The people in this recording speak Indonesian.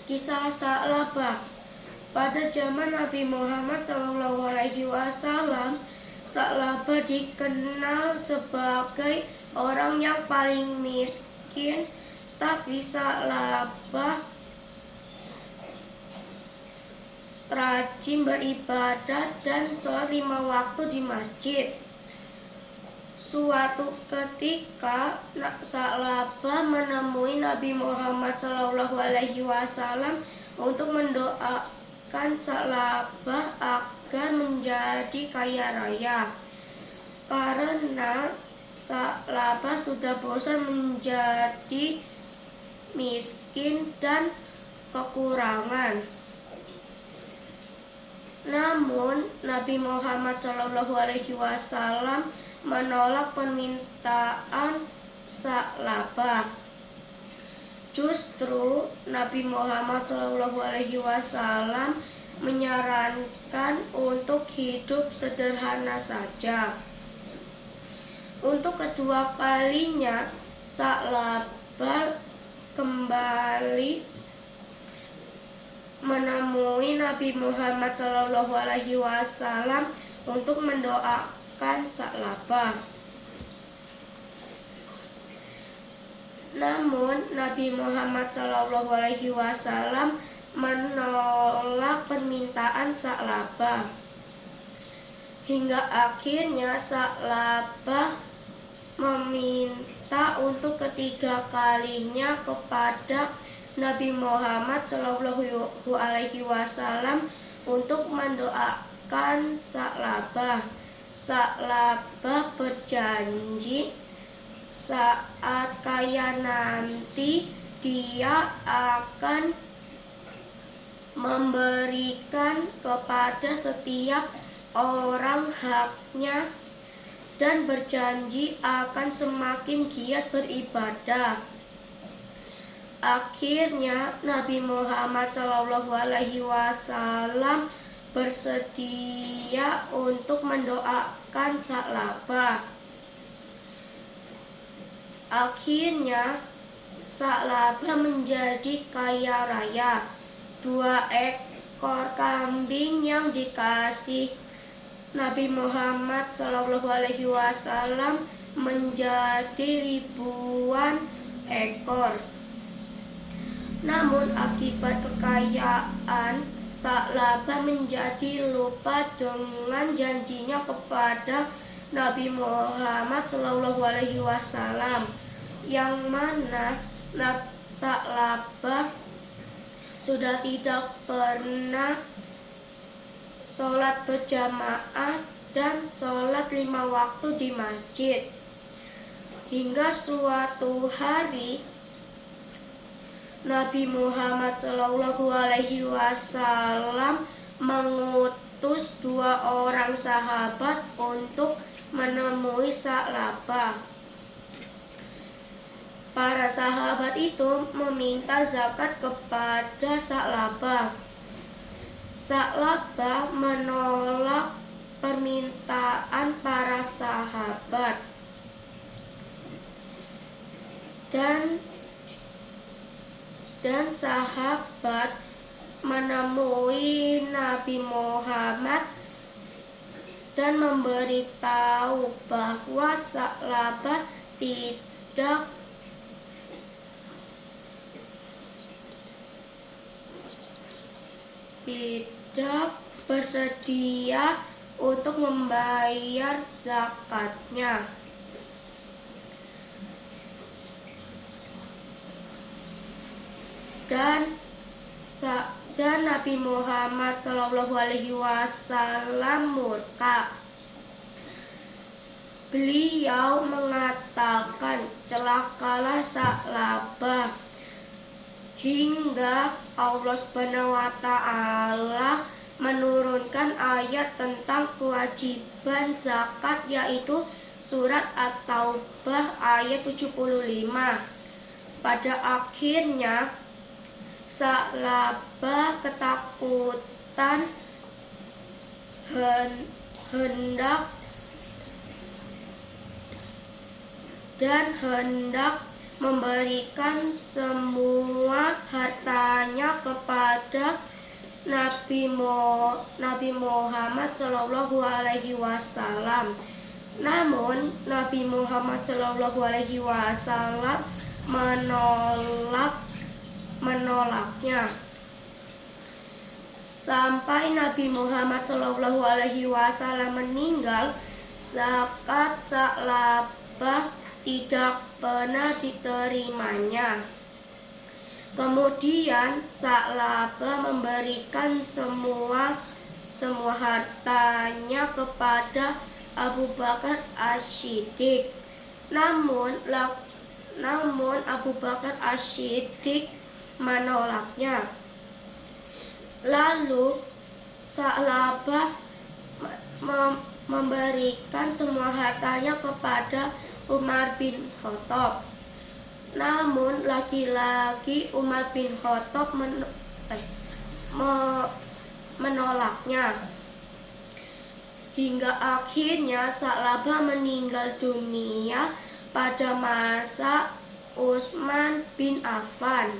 Kisah Sa'labah. Pada zaman Nabi Muhammad SAW, Sa'labah dikenal sebagai orang yang paling miskin, tapi Sa'labah rajin beribadah dan sholat 5 waktu di masjid. Suatu ketika Sa'labah menemui Nabi Muhammad SAW untuk mendoakan Sa'labah agar menjadi kaya raya, karena Sa'labah sudah bosan menjadi miskin dan kekurangan. Namun Nabi Muhammad SAW menolak permintaan Sa'labah. Justru Nabi Muhammad SAW menyarankan untuk hidup sederhana saja. Untuk kedua kalinya Sa'labah kembali menemui Nabi Muhammad SAW untuk mendoakan Sa'labah. Namun Nabi Muhammad SAW menolak permintaan Sa'labah. Hingga akhirnya Sa'labah meminta untuk ketiga kalinya kepada Nabi Muhammad SAW untuk mendoakan Sa'labah. Sa'labah berjanji saat kaya nanti dia akan memberikan kepada setiap orang haknya dan berjanji akan semakin giat beribadah. Akhirnya Nabi Muhammad SAW bersedia untuk mendoakan Sa'labah. Akhirnya Sa'labah menjadi kaya raya. 2 ekor kambing yang dikasih Nabi Muhammad SAW menjadi ribuan ekor. Namun akibat kekayaan, Sa'labah menjadi lupa dengan janjinya kepada Nabi Muhammad SAW, yang mana Sa'labah sudah tidak pernah sholat berjamaah dan sholat 5 waktu di masjid. Hingga suatu hari Nabi Muhammad SAW mengutus 2 orang sahabat untuk menemui Sa'labah. Para sahabat itu meminta zakat kepada Sa'labah. Sa'labah menolak permintaan para sahabat dan sahabat menemui Nabi Muhammad dan memberitahu bahwa Sa'labah tidak bersedia untuk membayar zakatnya. Dan Nabi Muhammad SAW murka. Beliau mengatakan, celakalah Sa'labah, hingga Allah SWT menurunkan ayat tentang kewajiban zakat, yaitu surat At-Taubah ayat 75. Pada akhirnya Sa'labah ketakutan hendak memberikan semua hartanya kepada Nabi Muhammad Shallallahu Alaihi Wasallam. Namun Nabi Muhammad Shallallahu Alaihi Wasallam menolaknya. Sampai Nabi Muhammad Shallallahu Alaihi Wasallam meninggal, zakat Sa'labah tidak pernah diterimanya. Kemudian Sa'labah memberikan semua hartanya kepada Abu Bakar As-Siddiq. Namun Abu Bakar As-Siddiq menolaknya. Lalu Sa'labah memberikan semua hartanya kepada Umar bin Khattab. Namun lagi-lagi Umar bin Khattab menolaknya. Hingga akhirnya Sa'labah meninggal dunia pada masa Utsman bin Affan.